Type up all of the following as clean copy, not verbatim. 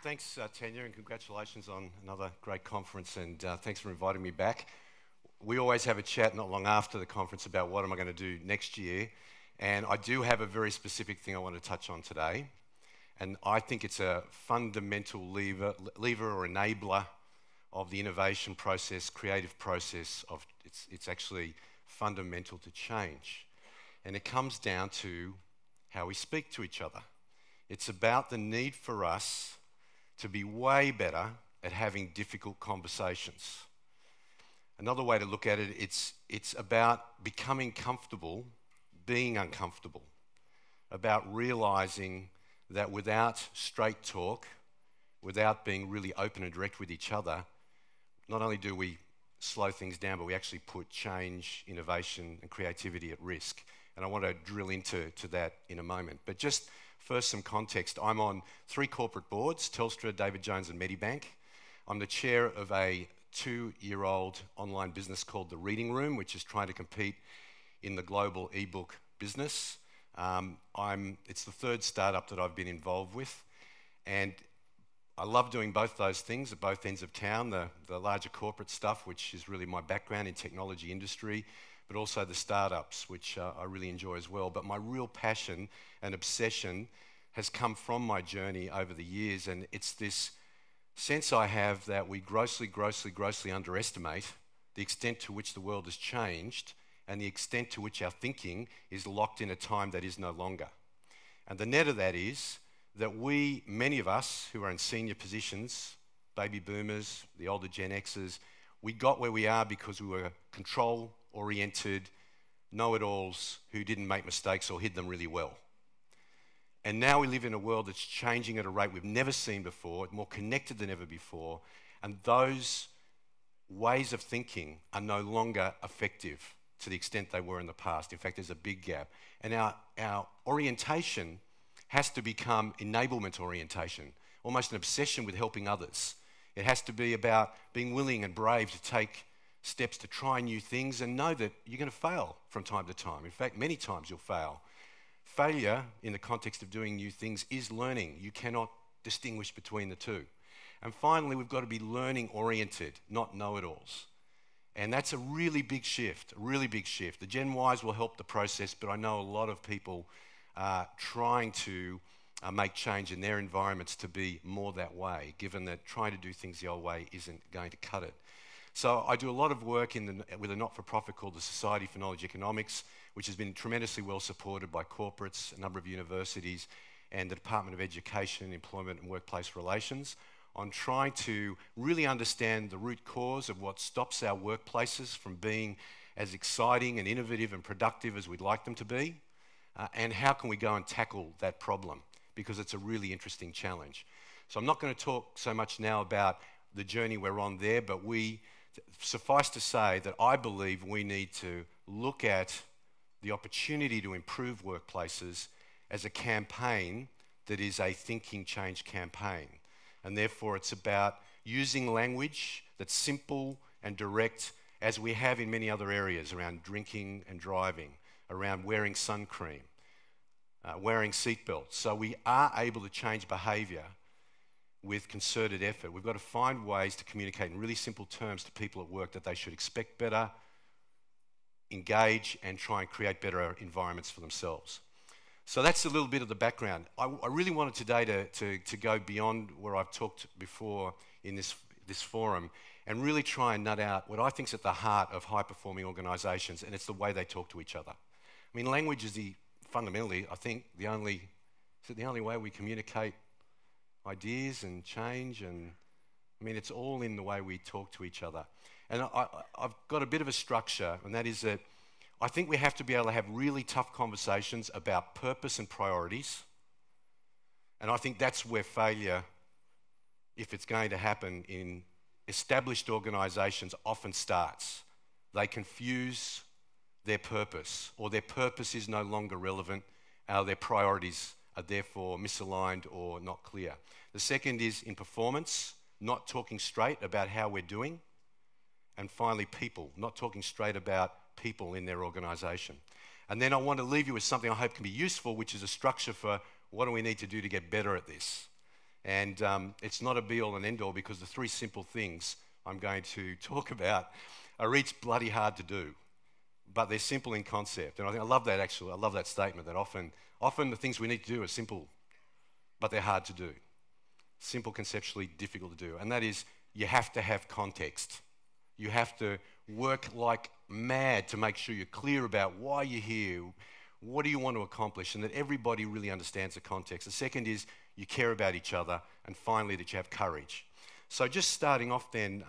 Thanks, Tanya, and congratulations on another great conference, and thanks for inviting me back. We always have a chat not long after the conference about what am I going to do next year, and I do have a very specific thing I want to touch on today, and I think it's a fundamental lever or enabler of the innovation process, creative process. It's actually fundamental to change, and it comes down to how we speak to each other. It's about the need for us to be way better at having difficult conversations. Another way to look at it, it's about becoming comfortable, being uncomfortable, about realizing that without straight talk, without being really open and direct with each other, not only do we slow things down, but we actually put change, innovation, and creativity at risk. And I want to drill into that in a moment. But just first, some context. I'm on 3 corporate boards, Telstra, David Jones, and Medibank. I'm the chair of a 2-year-old online business called The Reading Room, which is trying to compete in the global ebook business. It's the 3rd startup that I've been involved with. And I love doing both those things at both ends of town, the larger corporate stuff, which is really my background in technology industry, but also the startups, which I really enjoy as well. But my real passion and obsession has come from my journey over the years, and it's this sense I have that we grossly underestimate the extent to which the world has changed and the extent to which our thinking is locked in a time that is no longer. And the net of that is that many of us who are in senior positions, baby boomers, the older Gen Xers, we got where we are because we were control-oriented know-it-alls who didn't make mistakes or hid them really well. And now we live in a world that's changing at a rate we've never seen before, more connected than ever before, and those ways of thinking are no longer effective to the extent they were in the past. In fact, there's a big gap. And our orientation has to become enablement orientation, almost an obsession with helping others. It has to be about being willing and brave to take steps to try new things and know that you're going to fail from time to time. In fact, many times you'll fail. Failure, in the context of doing new things, is learning. You cannot distinguish between the two. And finally, we've got to be learning-oriented, not know-it-alls. And that's a really big shift, a really big shift. The Gen Ys will help the process, but I know a lot of people are trying to make change in their environments to be more that way, given that trying to do things the old way isn't going to cut it. So I do a lot of work with a not-for-profit called the Society for Knowledge Economics, which has been tremendously well supported by corporates, a number of universities, and the Department of Education, Employment and Workplace Relations, on trying to really understand the root cause of what stops our workplaces from being as exciting and innovative and productive as we'd like them to be, and how can we go and tackle that problem, because it's a really interesting challenge. So I'm not going to talk so much now about the journey we're on there, but suffice to say that I believe we need to look at the opportunity to improve workplaces as a campaign that is a thinking change campaign. And therefore it's about using language that's simple and direct, as we have in many other areas around drinking and driving, around wearing sun cream, wearing seatbelts. So we are able to change behaviour with concerted effort. We've got to find ways to communicate in really simple terms to people at work that they should expect better, engage, and try and create better environments for themselves. So that's a little bit of the background. I really wanted today to go beyond where I've talked before in this forum and really try and nut out what I think is at the heart of high-performing organisations, and it's the way they talk to each other. I mean, language is fundamentally, I think, the only way we communicate ideas and change, and I mean, it's all in the way we talk to each other. And I've got a bit of a structure, and that is that I think we have to be able to have really tough conversations about purpose and priorities. And I think that's where failure, if it's going to happen in established organisations, often starts. They confuse their purpose, or their purpose is no longer relevant, their priorities are therefore misaligned or not clear. The second is in performance, not talking straight about how we're doing. And finally, people, not talking straight about people in their organisation. And then I want to leave you with something I hope can be useful, which is a structure for what do we need to do to get better at this. And it's not a be-all and end-all, because the three simple things I'm going to talk about are each bloody hard to do, but they're simple in concept. And I love that, actually. I love that statement, that often the things we need to do are simple, but they're hard to do. Simple conceptually, difficult to do. And that is, you have to have context. You have to work like mad to make sure you're clear about why you're here, what do you want to accomplish, and that everybody really understands the context. The second is you care about each other, and finally that you have courage. So just starting off then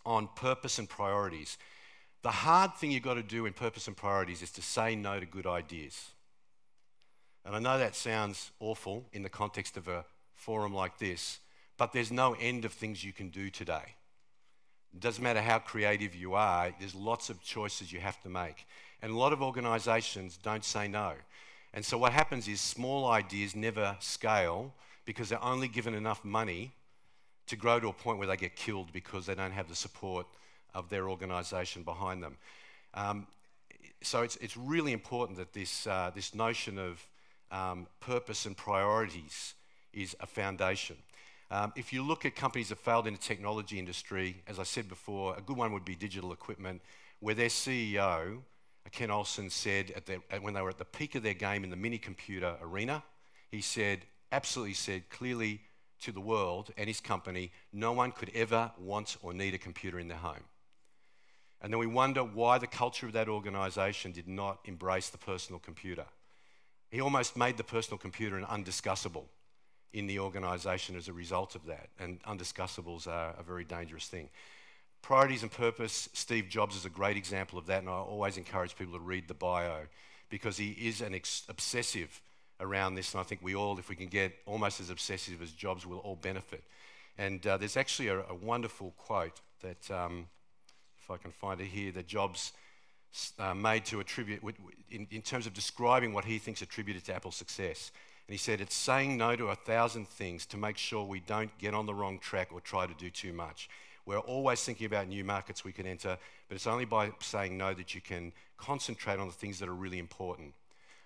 on purpose and priorities. The hard thing you've got to do in purpose and priorities is to say no to good ideas. And I know that sounds awful in the context of a forum like this, but there's no end of things you can do today. It doesn't matter how creative you are, there's lots of choices you have to make. And a lot of organisations don't say no. And so what happens is small ideas never scale because they're only given enough money to grow to a point where they get killed because they don't have the support of their organisation behind them. So it's really important that this notion of purpose and priorities is a foundation. If you look at companies that failed in the technology industry, as I said before, a good one would be Digital Equipment, where their CEO, Ken Olsen, said when they were at the peak of their game in the mini computer arena, he absolutely said clearly to the world and his company, no one could ever want or need a computer in their home. And then we wonder why the culture of that organisation did not embrace the personal computer. He almost made the personal computer an undiscussable in the organisation as a result of that, and undiscussables are a very dangerous thing. Priorities and purpose, Steve Jobs is a great example of that, and I always encourage people to read the bio because he is an obsessive around this, and I think we all, if we can get almost as obsessive as Jobs, will all benefit. And there's actually a wonderful quote that, if I can find it here, that Jobs made to attribute, in terms of describing what he thinks attributed to Apple's success. And he said, it's saying no to 1,000 things to make sure we don't get on the wrong track or try to do too much. We're always thinking about new markets we can enter, but it's only by saying no that you can concentrate on the things that are really important.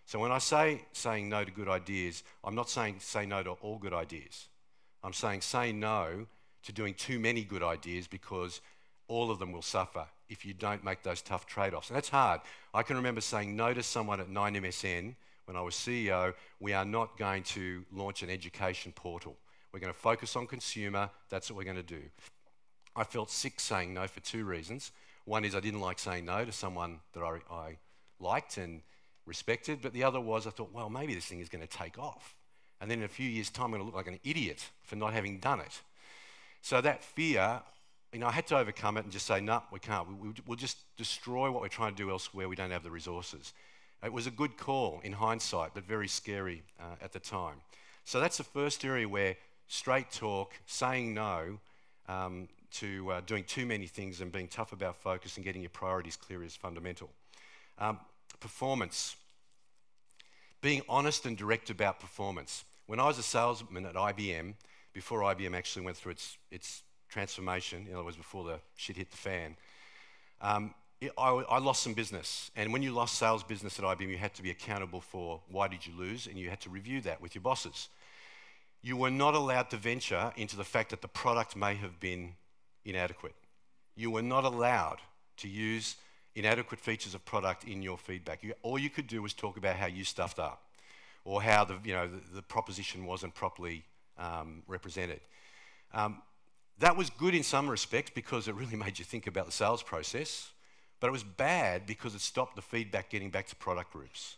So when I say saying no to good ideas, I'm not saying say no to all good ideas. I'm saying say no to doing too many good ideas because all of them will suffer if you don't make those tough trade-offs. And that's hard. I can remember saying no to someone at 9MSN when I was CEO. We are not going to launch an education portal. We're going to focus on consumer. That's what we're going to do. I felt sick saying no for two reasons. One is I didn't like saying no to someone that I liked and respected, but the other was I thought, well, maybe this thing is going to take off. And then in a few years' time, I'm going to look like an idiot for not having done it. So that fear, I had to overcome it and just say, no, we can't. We'll just destroy what we're trying to do elsewhere. We don't have the resources. It was a good call in hindsight, but very scary at the time. So that's the first area where straight talk, saying no to doing too many things and being tough about focus and getting your priorities clear is fundamental. Performance. Being honest and direct about performance. When I was a salesman at IBM, before IBM actually went through its transformation, in other words, before the shit hit the fan, I lost some business. And when you lost sales business at IBM, you had to be accountable for why did you lose, and you had to review that with your bosses. You were not allowed to venture into the fact that the product may have been inadequate. You were not allowed to use inadequate features of product in your feedback. All you could do was talk about how you stuffed up or how the proposition wasn't properly represented. That was good in some respects because it really made you think about the sales process, but it was bad because it stopped the feedback getting back to product groups.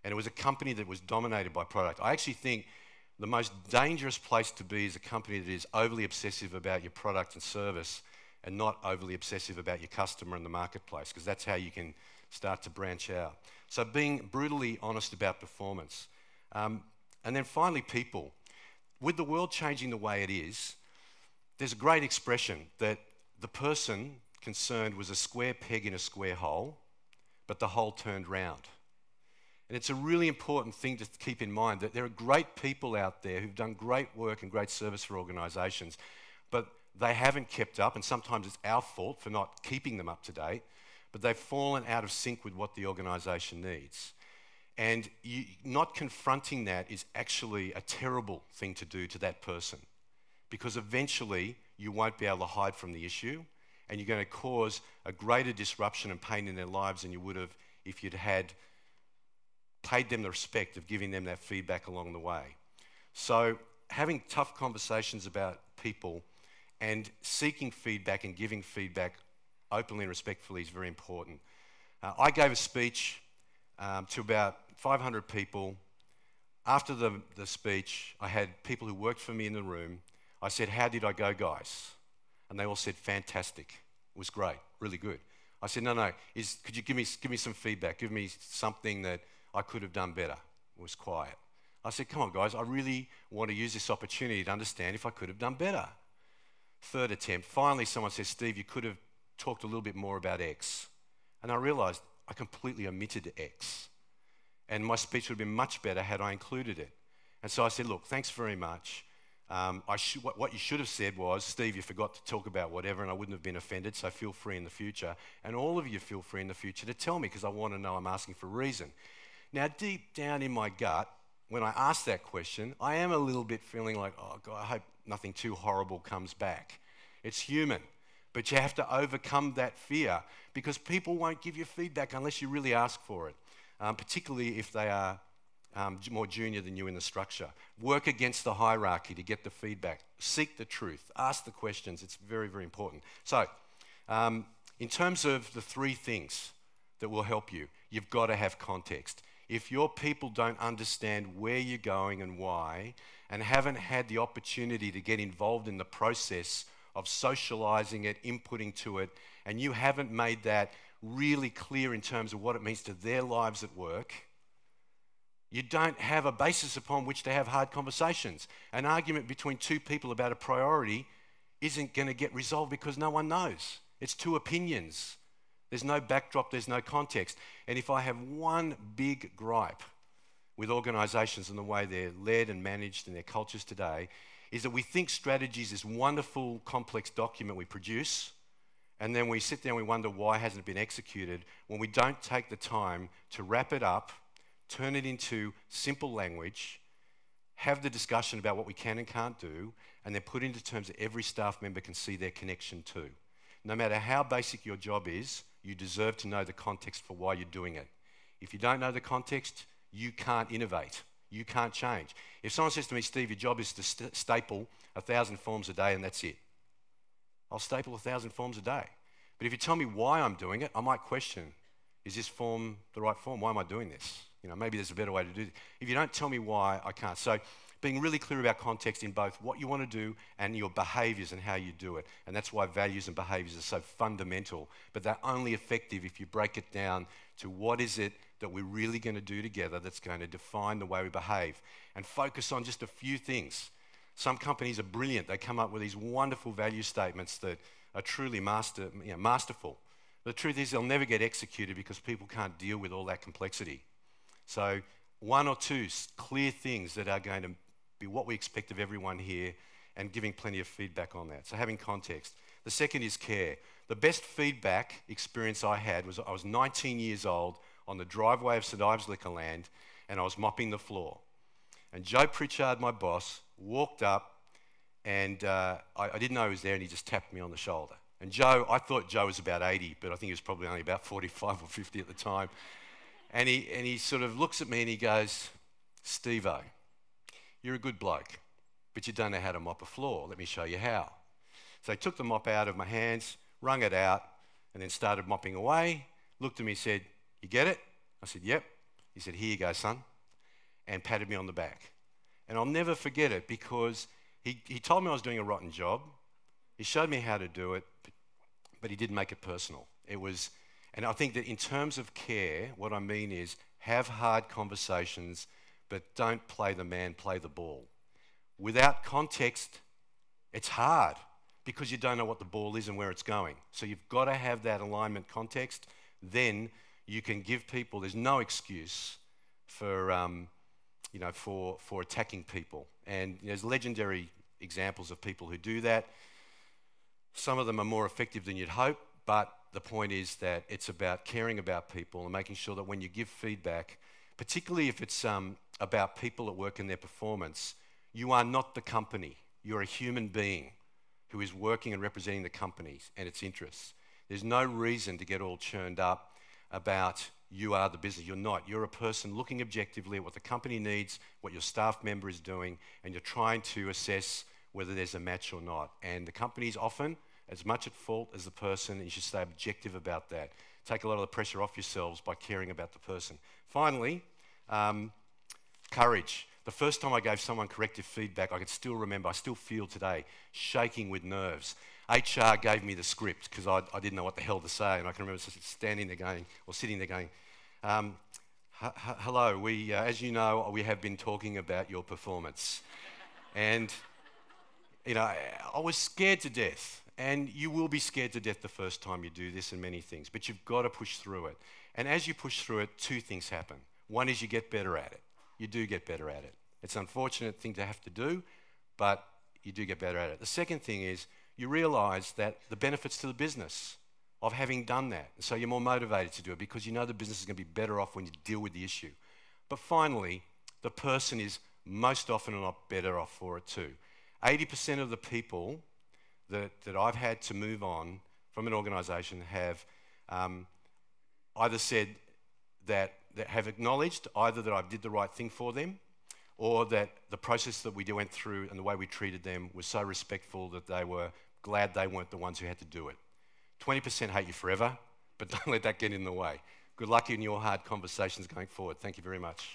And it was a company that was dominated by product. I actually think the most dangerous place to be is a company that is overly obsessive about your product and service and not overly obsessive about your customer and the marketplace, because that's how you can start to branch out. So being brutally honest about performance. And then finally, people. With the world changing the way it is, there's a great expression that the person concerned was a square peg in a square hole, but the hole turned round. And it's a really important thing to keep in mind that there are great people out there who've done great work and great service for organisations, but they haven't kept up, and sometimes it's our fault for not keeping them up to date, but they've fallen out of sync with what the organisation needs. And not confronting that is actually a terrible thing to do to that person, because eventually you won't be able to hide from the issue, and you're going to cause a greater disruption and pain in their lives than you would have if you'd had paid them the respect of giving them that feedback along the way. So having tough conversations about people and seeking feedback and giving feedback openly and respectfully is very important. I gave a speech to about 500 people. After the speech, I had people who worked for me in the room. I said, "How did I go, guys?" And they all said, "Fantastic. It was great, really good." I said, "No, could you give me some feedback? Give me something that I could have done better." It was quiet. I said, "Come on, guys, I really want to use this opportunity to understand if I could have done better." Third attempt, finally someone says, "Steve, you could have talked a little bit more about X." And I realized I completely omitted X. And my speech would have been much better had I included it. And so I said, "Look, thanks very much. What you should have said was, 'Steve, you forgot to talk about whatever,' and I wouldn't have been offended, so feel free in the future. And all of you feel free in the future to tell me, because I want to know I'm asking for a reason." Now, deep down in my gut, when I ask that question, I am a little bit feeling like, "Oh, God, I hope nothing too horrible comes back." It's human. But you have to overcome that fear, because people won't give you feedback unless you really ask for it, particularly if they are more junior than you in the structure. Work against the hierarchy to get the feedback. Seek the truth. Ask the questions. It's very, very important. So, in terms of the three things that will help you, you've got to have context. If your people don't understand where you're going and why, and haven't had the opportunity to get involved in the process of socializing it, inputting to it, and you haven't made that really clear in terms of what it means to their lives at work, you don't have a basis upon which to have hard conversations. An argument between two people about a priority isn't going to get resolved because no one knows. It's two opinions. There's no backdrop, there's no context. And if I have one big gripe with organizations and the way they're led and managed in their cultures today, is that we think strategy is this wonderful, complex document we produce, and then we sit there and we wonder why hasn't it been executed, when we don't take the time to wrap it up, turn it into simple language, have the discussion about what we can and can't do, and then put it into terms that every staff member can see their connection to. No matter how basic your job is, you deserve to know the context for why you're doing it. If you don't know the context, you can't innovate. You can't change. If someone says to me, "Steve, your job is to staple 1,000 forms a day and that's it," I'll staple 1,000 forms a day. But if you tell me why I'm doing it, I might question, is this form the right form? Why am I doing this? Maybe there's a better way to do it. If you don't tell me why, I can't. So being really clear about context in both what you want to do and your behaviours and how you do it. And that's why values and behaviours are so fundamental. But they're only effective if you break it down to what is it that we're really going to do together that's going to define the way we behave, and focus on just a few things. Some companies are brilliant. They come up with these wonderful value statements that are truly masterful. The truth is they'll never get executed because people can't deal with all that complexity. So one or two clear things that are going to be what we expect of everyone here, and giving plenty of feedback on that. So having context. The second is care. The best feedback experience I had was I was 19 years old on the driveway of St Ives Liquorland, and I was mopping the floor. And Joe Pritchard, my boss, walked up, and I didn't know he was there, and he just tapped me on the shoulder. And Joe, I thought Joe was about 80, but I think he was probably only about 45 or 50 at the time. And he sort of looks at me and he goes, "Steve-o, you're a good bloke, but you don't know how to mop a floor. Let me show you how." So he took the mop out of my hands, wrung it out, and then started mopping away, looked at me and said, "You get it?" I said, "Yep." He said, "Here you go, son," and patted me on the back. And I'll never forget it, because he told me I was doing a rotten job. He showed me how to do it, but he didn't make it personal. And I think that in terms of care, what I mean is have hard conversations, but don't play the man, play the ball. Without context, it's hard, because you don't know what the ball is and where it's going. So you've got to have that alignment context. Then you can give people, there's no excuse for attacking people. And there's legendary examples of people who do that. Some of them are more effective than you'd hope, but the point is that it's about caring about people and making sure that when you give feedback, particularly if it's about people at work and their performance, you are not the company. You're a human being who is working and representing the company and its interests. There's no reason to get all churned up about you are the business. You're not. You're a person looking objectively at what the company needs, what your staff member is doing, and you're trying to assess whether there's a match or not. And the company is often as much at fault as the person, and you should stay objective about that. Take a lot of the pressure off yourselves by caring about the person. Finally, courage. The first time I gave someone corrective feedback, I can still remember, I still feel today, shaking with nerves. HR gave me the script because I didn't know what the hell to say, and I can remember standing there going, or sitting there going, hello, as you know, we have been talking about your performance. And, you know, I was scared to death, and you will be scared to death the first time you do this and many things, but you've got to push through it. And as you push through it, two things happen. One is you get better at it. You do get better at it. It's an unfortunate thing to have to do, but you do get better at it. The second thing is you realise that the benefits to the business of having done that. So you're more motivated to do it because you know the business is going to be better off when you deal with the issue. But finally, the person is most often not better off for it too. 80% of the people that I've had to move on from an organisation have either said that have acknowledged either that I did the right thing for them, or that the process that we went through and the way we treated them was so respectful that they were glad they weren't the ones who had to do it. 20% hate you forever, but don't let that get in the way. Good luck in your hard conversations going forward. Thank you very much.